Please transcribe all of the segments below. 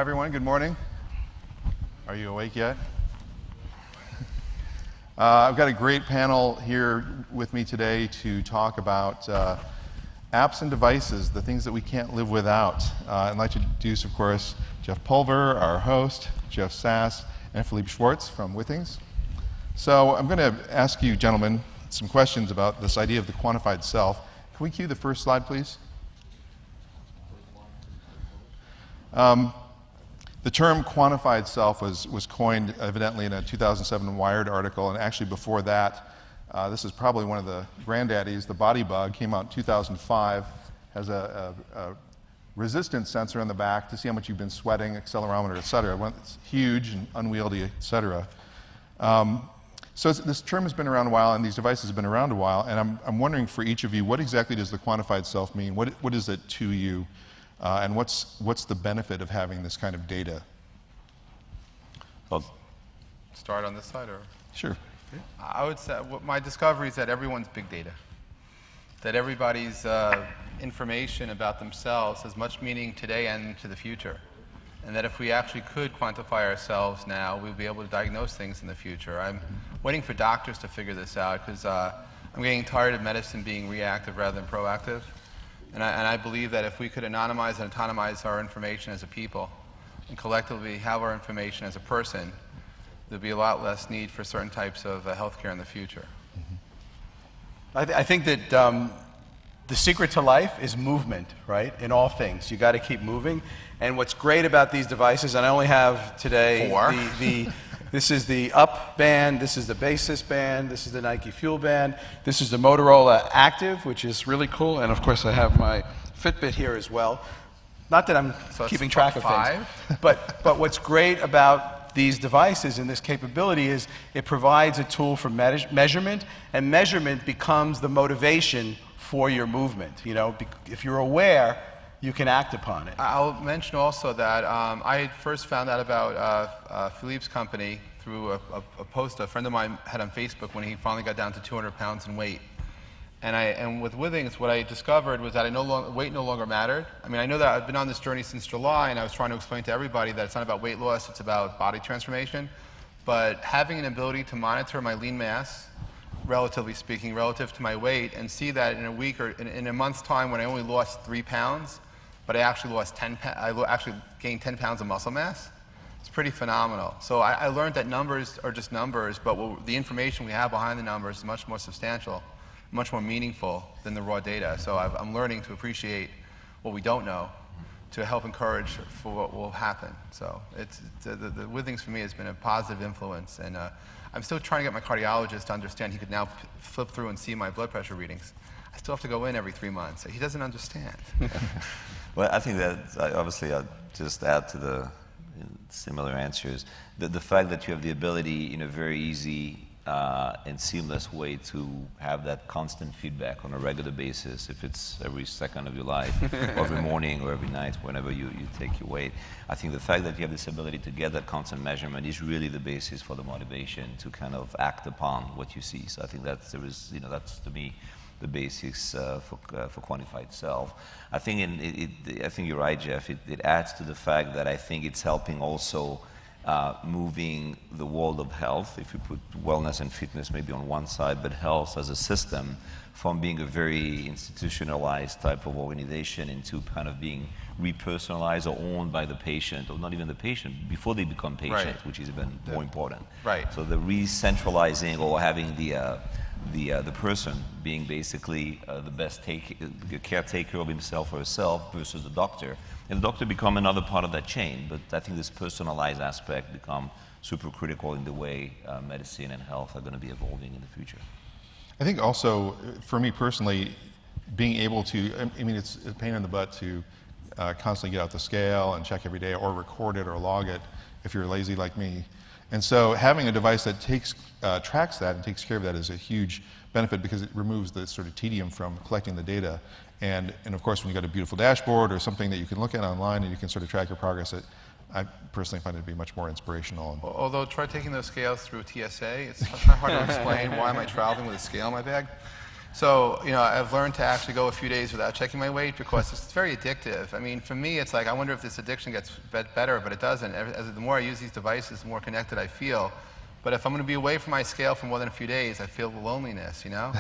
Hi, everyone. Good morning. Are you awake yet? I've got a great panel here with me today to talk about apps and devices, the things that we can't live without. I'd like to introduce, of course, Jeff Pulver, our host, Jeff Sass, and Philippe Schwartz from Withings. So I'm going to ask you, gentlemen, some questions about this idea of the quantified self. Can we cue the first slide, please? The term quantified self was coined evidently in a 2007 Wired article, and actually before that, this is probably one of the granddaddies, the body bug, came out in 2005, has a resistance sensor on the back to see how much you've been sweating, accelerometer, et cetera. It's huge and unwieldy, et cetera. So this term has been around a while, and these devices have been around a while, and I'm wondering for each of you, what exactly does the quantified self mean? What is it to you? And what's the benefit of having this kind of data? Well, start on this side, or? Sure. I would say my discovery is that everyone's big data. That everybody's information about themselves has much meaning today and into the future. And that if we actually could quantify ourselves now, we'd be able to diagnose things in the future. I'm waiting for doctors to figure this out because I'm getting tired of medicine being reactive rather than proactive. And I believe that if we could anonymize and autonomize our information as a people and collectively have our information as a person, there'd be a lot less need for certain types of healthcare in the future. I think that the secret to life is movement, right? In all things. You got to keep moving. And what's great about these devices, and I only have today this is the Up band, this is the Basis band, this is the Nike Fuel band, this is the Motorola Active, which is really cool, and of course I have my Fitbit here as well. Not that I'm keeping track of things, but what's great about these devices and this capability is it provides a tool for measurement, and measurement becomes the motivation for your movement. You know, if you're aware, you can act upon it. I'll mention also that I first found out about Philippe's company through a post a friend of mine had on Facebook when he finally got down to 200 pounds in weight. And with Withings, what I discovered was that weight no longer mattered. I mean, I know that I've been on this journey since July, and I was trying to explain to everybody that it's not about weight loss, it's about body transformation. But having an ability to monitor my lean mass, relatively speaking, relative to my weight, and see that in a week or in a month's time when I only lost 3 pounds, but I actually lost I actually gained 10 pounds of muscle mass. It's pretty phenomenal. So I learned that numbers are just numbers, but the information we have behind the numbers is much more substantial, much more meaningful than the raw data. So I'm learning to appreciate what we don't know to help encourage for what will happen. So the Withings for me has been a positive influence, and I'm still trying to get my cardiologist to understand he could now flip through and see my blood pressure readings. I still have to go in every 3 months. He doesn't understand. Well, I think that obviously I'll just add to the similar answers. The fact that you have the ability in a very easy and seamless way to have that constant feedback on a regular basis, if it's every second of your life, or every morning or every night, whenever you take your weight. I think the fact that you have this ability to get that constant measurement is really the basis for the motivation to kind of act upon what you see. So I think that's to me the basics for quantified self. I think I think you're right, Jeff. It adds to the fact that I think it's helping also moving the world of health, if you put wellness and fitness maybe on one side, but health as a system, from being a very institutionalized type of organization into kind of being repersonalized or owned by the patient, or not even the patient, before they become patient, right, which is even more important. Right. So the re-centralizing or having the person being basically the best caretaker of himself or herself versus the doctor. And the doctor become another part of that chain, but I think this personalized aspect become super critical in the way medicine and health are going to be evolving in the future. I think also, for me personally, being able to, I mean, it's a pain in the butt to constantly get out the scale and check every day, or record it or log it if you're lazy like me. And so having a device that tracks that and takes care of that is a huge benefit, because it removes the sort of tedium from collecting the data. And of course, when you've got a beautiful dashboard or something that you can look at online and you can sort of track your progress, I personally find it to be much more inspirational. Although try taking those scales through TSA, it's kind of hard to explain why am I traveling with a scale in my bag. So, you know, I've learned to actually go a few days without checking my weight because it's very addictive. I mean, for me, it's like, I wonder if this addiction gets better, but it doesn't. The more I use these devices, the more connected I feel. But if I'm going to be away from my scale for more than a few days, I feel the loneliness, you know?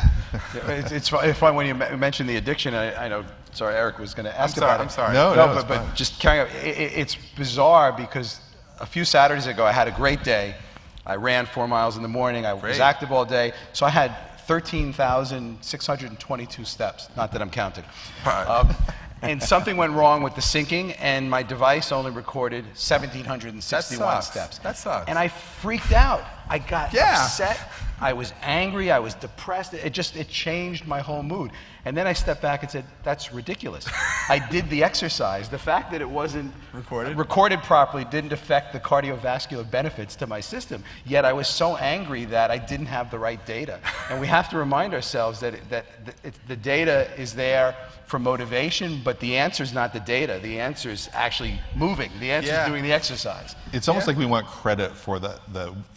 It's fun when you mention the addiction. I know, sorry, Eric was going to ask about it. I'm sorry. No, but just carrying on. It's bizarre because a few Saturdays ago, I had a great day. I ran 4 miles in the morning. I was active all day. So I had 13,622 steps. Not that I'm counting. And something went wrong with the syncing, and my device only recorded 1,761 steps. That sucks. And I freaked out. I got upset. I was angry. I was depressed. It changed my whole mood. And then I stepped back and said, that's ridiculous. I did the exercise. The fact that it wasn't recorded properly didn't affect the cardiovascular benefits to my system. Yet I was so angry that I didn't have the right data. And we have to remind ourselves that the data is there for motivation, but the answer is not the data. The answer is actually moving. The answer is doing the exercise. It's almost like we want credit for the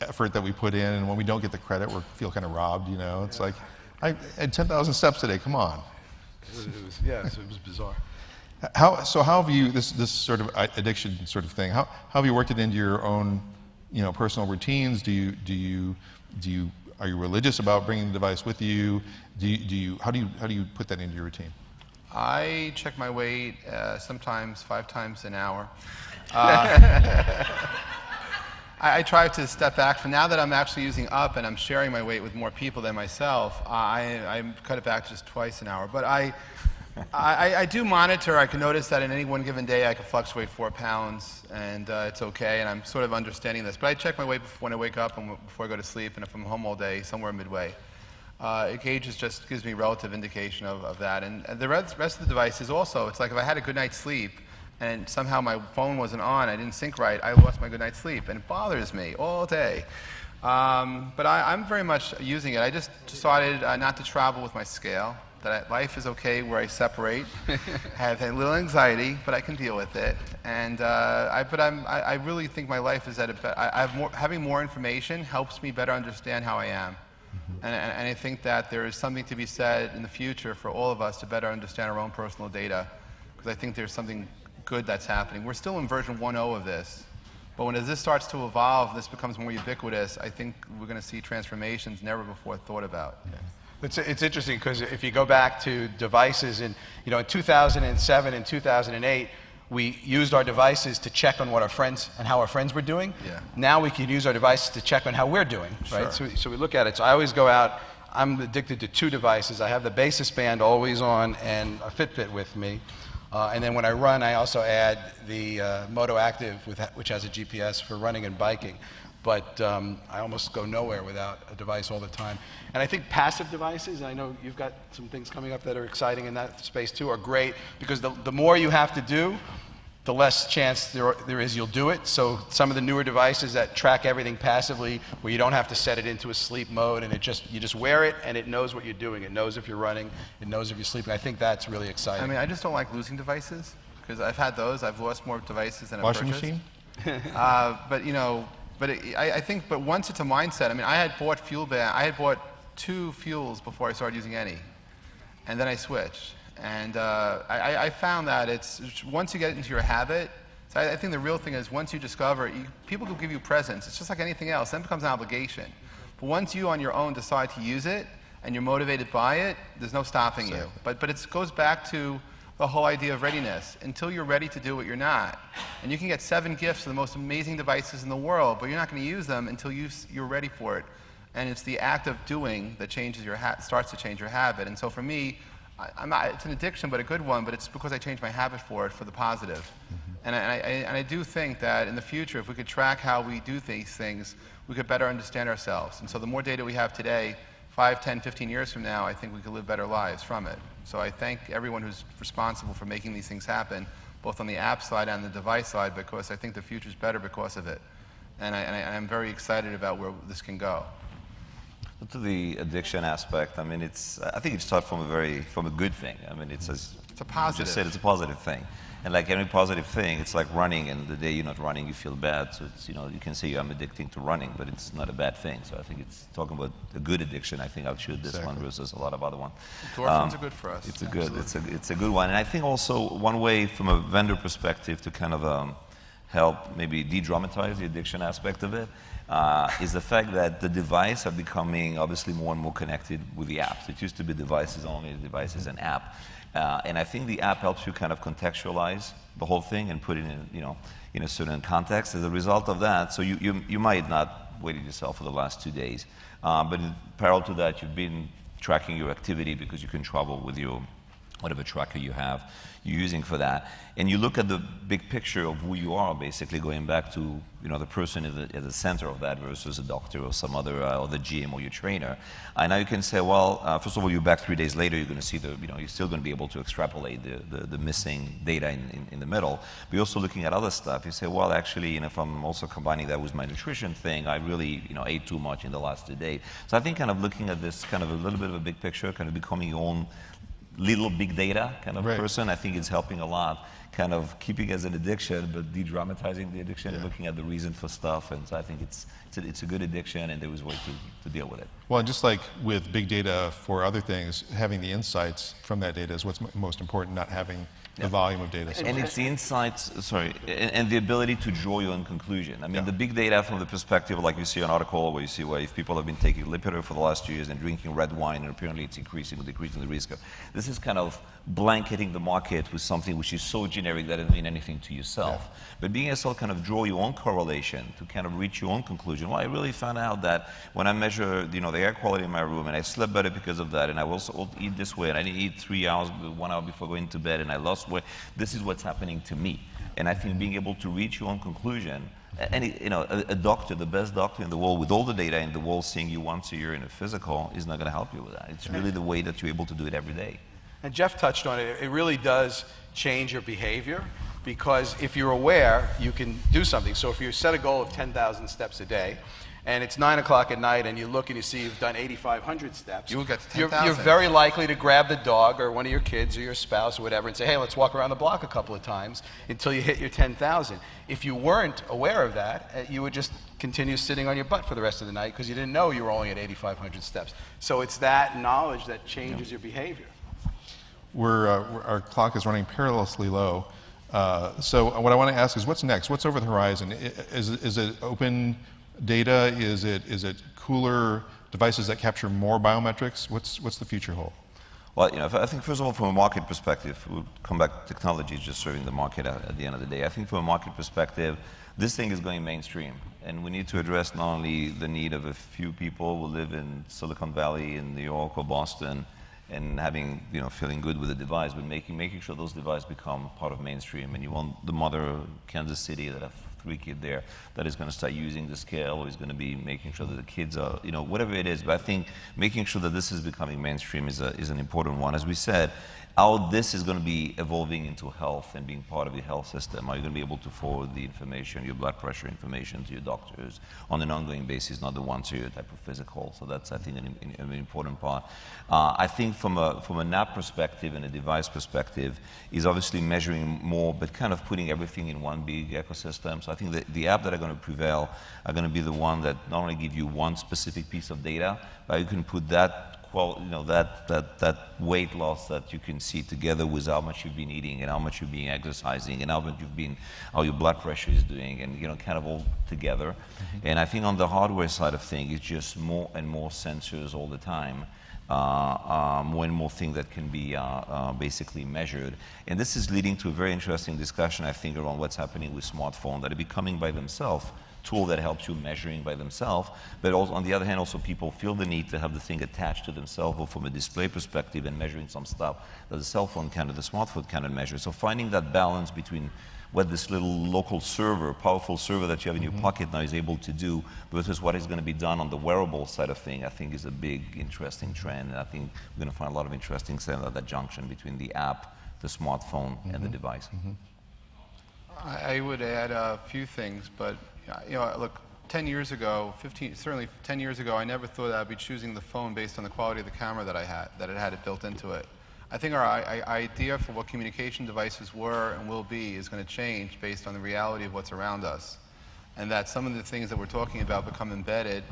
effort that we put in, and when we don't get the credit, we feel kind of robbed, you know? It's like, I had 10,000 steps today, come on. It was bizarre. So how have you, this sort of addiction sort of thing, how have you worked it into your own, you know, personal routines? Are you religious about bringing the device with you? How do you put that into your routine? I check my weight sometimes 5 times an hour. I try to step back. For now that I'm actually using Up and I'm sharing my weight with more people than myself, I cut it back to just twice an hour. But I do monitor. I can notice that in any one given day I can fluctuate 4 pounds, and it's okay, and I'm sort of understanding this. But I check my weight when I wake up and before I go to sleep, and if I'm home all day, somewhere midway. It gauges, just gives me relative indication of that. And the rest of the devices also, it's like if I had a good night's sleep, and somehow my phone wasn't on, I didn't sync right, I lost my good night's sleep, and it bothers me all day. But I'm very much using it. I just decided not to travel with my scale, that life is okay where I separate. I have a little anxiety, but I can deal with it. And I really think my life is having more information helps me better understand how I am. And I think that there is something to be said in the future for all of us to better understand our own personal data, because I think there's something good that's happening. We're still in version 1.0 of this, but as this starts to evolve, this becomes more ubiquitous, I think we're going to see transformations never before thought about. It's interesting because if you go back to devices in 2007 and 2008, we used our devices to check on what our friends and how our friends were doing. Now we can use our devices to check on how we're doing, right? So we look at it. So I always go out. I'm addicted to 2 devices. I have the Basis Band always on and a Fitbit with me. And then when I run, I also add the Moto Active, which has a GPS for running and biking. But I almost go nowhere without a device all the time. And I think passive devices, and I know you've got some things coming up that are exciting in that space too, are great, because the more you have to do, the less chance there is you'll do it. So some of the newer devices that track everything passively, where you don't have to set it into a sleep mode, and you just wear it and it knows what you're doing. It knows if you're running, it knows if you're sleeping. I think that's really exciting. I mean, I just don't like losing devices, because I've had those. I've lost more devices than I've Washing purchased. machine? I think once it's a mindset. I mean, I had bought I had bought 2 fuels before I started using any, and then I switched. And I found that once you get into your habit, so I think the real thing is once you discover, people will give you presents. It's just like anything else. Then it becomes an obligation. But once you on your own decide to use it and you're motivated by it, there's no stopping you. But it goes back to the whole idea of readiness. Until you're ready to do it, you're not. And you can get 7 gifts of the most amazing devices in the world, but you're not going to use them until you're ready for it. And it's the act of doing that starts to change your habit. And so for me, it's an addiction, but a good one, but it's because I changed my habit for the positive. And I do think that in the future, if we could track how we do these things, we could better understand ourselves. And so the more data we have today, 5, 10, 15 years from now, I think we could live better lives from it. So I thank everyone who's responsible for making these things happen, both on the app side and the device side, because I think the future's better because of it. And I'm very excited about where this can go. To the addiction aspect, I mean, I think it starts from a good thing. I mean, it's as It's a positive. You just said it's a positive thing. And like any positive thing, it's like running, and the day you're not running, you feel bad. So it's, you can say I'm addicting to running, but it's not a bad thing. So I think it's talking about a good addiction. I think I'll choose this one versus a lot of other ones. Endorphins are good for us. It's a good one. And I think also one way from a vendor perspective to kind of help maybe de-dramatize the addiction aspect of it is the fact that the devices are becoming obviously more and more connected with the apps. It used to be devices only, the device is an app. And I think the app helps you kind of contextualize the whole thing and put it in a certain context. As a result of that, so you might not weighted yourself for the last 2 days, but in parallel to that, you've been tracking your activity because you can travel with your whatever tracker you're using for that. And you look at the big picture of who you are, basically going back to the person at the center of that versus a doctor or some other or the gym or your trainer. And now you can say, well, first of all, you're back 3 days later. You're going to see you're still going to be able to extrapolate the missing data in the middle. But you're also looking at other stuff. You say, well, actually, if I'm also combining that with my nutrition thing, I really ate too much in the last 2 days. So I think kind of looking at this kind of a little bit of a big picture, kind of becoming your own little big data kind of person, I think it's helping a lot, kind of keeping as an addiction, but de-dramatizing the addiction, looking at the reason for stuff. And so I think it's a good addiction, and there was a way to deal with it. Well, and just like with big data for other things, having the insights from that data is what's most important, not having the volume of data. And it's the insights, and the ability to draw your own conclusion. I mean, the big data from the perspective, like you see an article where you see if people have been taking Lipitor for the last 2 years and drinking red wine, and apparently it's increasing or decreasing the risk of. This is kind of blanketing the market with something which is so generic that it doesn't mean anything to yourself. But being able to kind of draw your own correlation to kind of reach your own conclusion. Well, I really found out that when I measure, the air quality in my room, and I slept better because of that, and I also eat this way, and I didn't eat 3 hours, 1 hour before going to bed, and I lost weight. This is what's happening to me. And I think being able to reach your own conclusion, a doctor, the best doctor in the world, with all the data in the world, seeing you once a year in a physical is not going to help you with that. It's really the way that you're able to do it every day. And Jeff touched on it. It really does change your behavior, because if you're aware, you can do something. So if you set a goal of 10,000 steps a day, and it's 9 o'clock at night, and you look and you see you've done 8,500 steps, you will get to 10,000. You're very likely to grab the dog or one of your kids or your spouse or whatever and say, hey, let's walk around the block a couple of times until you hit your 10,000. If you weren't aware of that, you would just continue sitting on your butt for the rest of the night because you didn't know you were only at 8,500 steps. So it's that knowledge that changes your behavior. Our clock is running perilously low. So what I want to ask is, what's next? What's over the horizon? Is it open data? Is it cooler devices that capture more biometrics? What's the future hold? Well, I think first of all, from a market perspective, we'll come back to technology just serving the market at the end of the day. I think from a market perspective, this thing is going mainstream, and we need to address not only the need of a few people who live in Silicon Valley, in New York or Boston, and having, feeling good with the device, but making sure those devices become part of mainstream. And you want the mother of Kansas City that have 3 kids there that is going to start using the scale, or is going to be making sure that the kids are, whatever it is. But I think making sure that this is becoming mainstream is an important one. As we said, how this is going to be evolving into health and being part of the health system. Are you going to be able to forward the information, your blood pressure information, to your doctors on an ongoing basis, not the once-a-year type of physical? So that's, I think, an important part. I think from an app perspective and a device perspective is obviously measuring more, but kind of putting everything in one big ecosystem. So I think that the app that are going to prevail are going to be the one that not only give you one specific piece of data, but you can put that that weight loss that you can see together with how much you've been eating and how much you've been exercising and how your blood pressure is doing, and kind of all together. Mm-hmm. And I think on the hardware side of things, it's just more and more sensors all the time, more and more things that can be basically measured. And this is leading to a very interesting discussion, I think, around what's happening with smartphones that are becoming by themselves tool that helps you measuring by themselves, but also, on the other hand, also people feel the need to have the thing attached to themselves, or from a display perspective, and measuring some stuff that the cell phone can or the smartphone cannot measure. So finding that balance between what this little local server, powerful server that you have in your pocket now is able to do versus what is going to be done on the wearable side of things, I think is a big, interesting trend. And I think we're going to find a lot of interesting things at that junction between the app, the smartphone, and the device. I would add a few things, but look, 10 years ago, certainly 10 years ago, I never thought I'd be choosing the phone based on the quality of the camera that it had built into it. I think our idea for what communication devices were and will be is going to change based on the reality of what's around us. And that some of the things that we're talking about become embedded,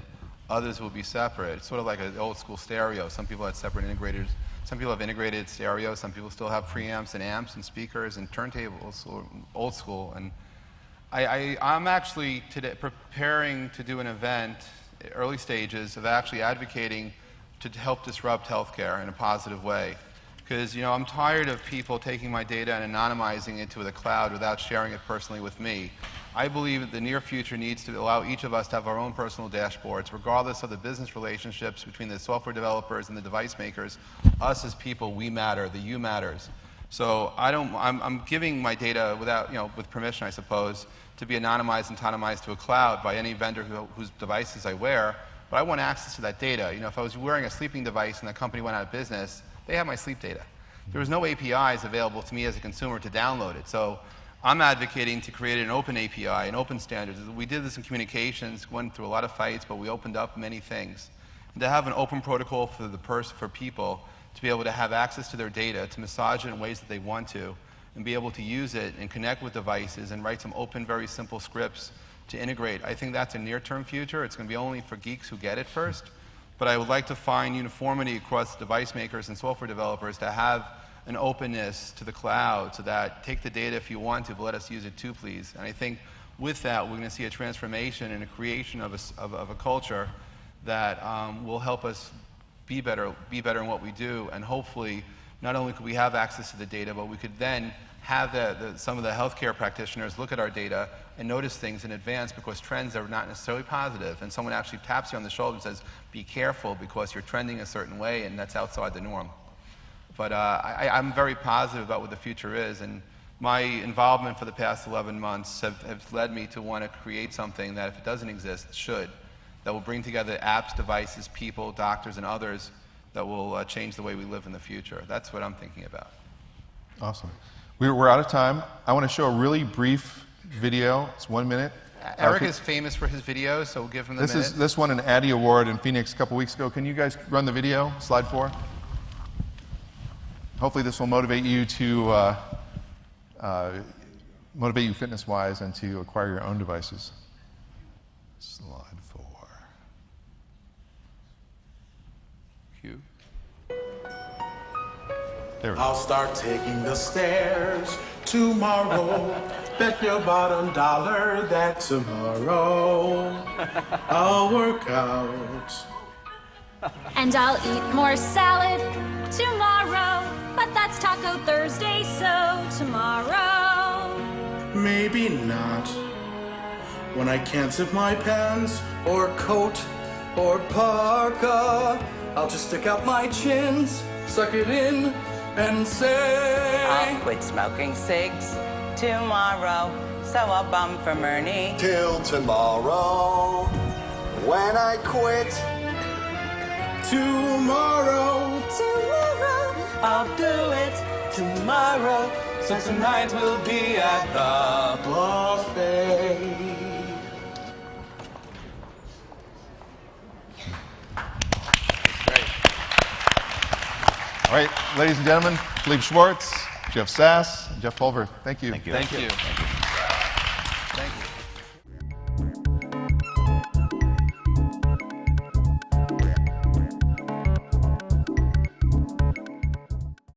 others will be separate. It's sort of like an old school stereo. Some people have separate integrators. Some people have integrated stereo. Some people still have preamps and amps and speakers and turntables, or old school. And I'm actually today preparing to do an event, early stages, of actually advocating to help disrupt healthcare in a positive way. Because, you know, I'm tired of people taking my data and anonymizing it to the cloud without sharing it personally with me. I believe that the near future needs to allow each of us to have our own personal dashboards, regardless of the business relationships between the software developers and the device makers. Us as people, we matter. The you matters. So I'm giving my data without, you know, with permission, I suppose, to be anonymized and autonomized to a cloud by any vendor whose devices I wear. But I want access to that data. You know, if I was wearing a sleeping device and the company went out of business, they have my sleep data. There was no APIs available to me as a consumer to download it. So I'm advocating to create an open API, an open standards. We did this in communications, went through a lot of fights, but we opened up many things. And to have an open protocol for people to be able to have access to their data, to massage it in ways that they want to, and be able to use it and connect with devices and write some open, very simple scripts to integrate. I think that's a near-term future. It's going to be only for geeks who get it first. But I would like to find uniformity across device makers and software developers to have an openness to the cloud, so that take the data if you want to, but let us use it too, please. And I think with that, we're going to see a transformation and a creation of a culture that will help us be better in what we do. And hopefully, not only could we have access to the data, but we could then have some of the healthcare practitioners look at our data and notice things in advance, because trends are not necessarily positive. And someone actually taps you on the shoulder and says, be careful because you're trending a certain way, and that's outside the norm. But I'm very positive about what the future is, and my involvement for the past 11 months have led me to want to create something that, if it doesn't exist, should, that will bring together apps, devices, people, doctors, and others that will change the way we live in the future. That's what I'm thinking about. Awesome. We're out of time. I want to show a really brief video. It's 1 minute. Eric is famous for his videos, so we'll give him the minute. This won an Addy Award in Phoenix a couple weeks ago. Can you guys run the video? Slide 4. Hopefully this will motivate you to motivate you fitness-wise and to acquire your own devices. Slide 4. Cue. There we go. I'll start taking the stairs tomorrow. Bet your bottom dollar that tomorrow I'll work out. And I'll eat more salad tomorrow. But that's Taco Thursday, so tomorrow. Maybe not. When I can't zip my pants or coat or parka, I'll just stick out my chins, suck it in, and say I'll quit smoking cigs tomorrow, so I'll bum from Ernie till tomorrow when I quit. Tomorrow I'll do it tomorrow, so tonight we'll be at the buffet. All right, ladies and gentlemen, Philippe Schwartz, Jeff Sass, Jeff Pulver. Thank you. Thank you. Thank you. Thank you.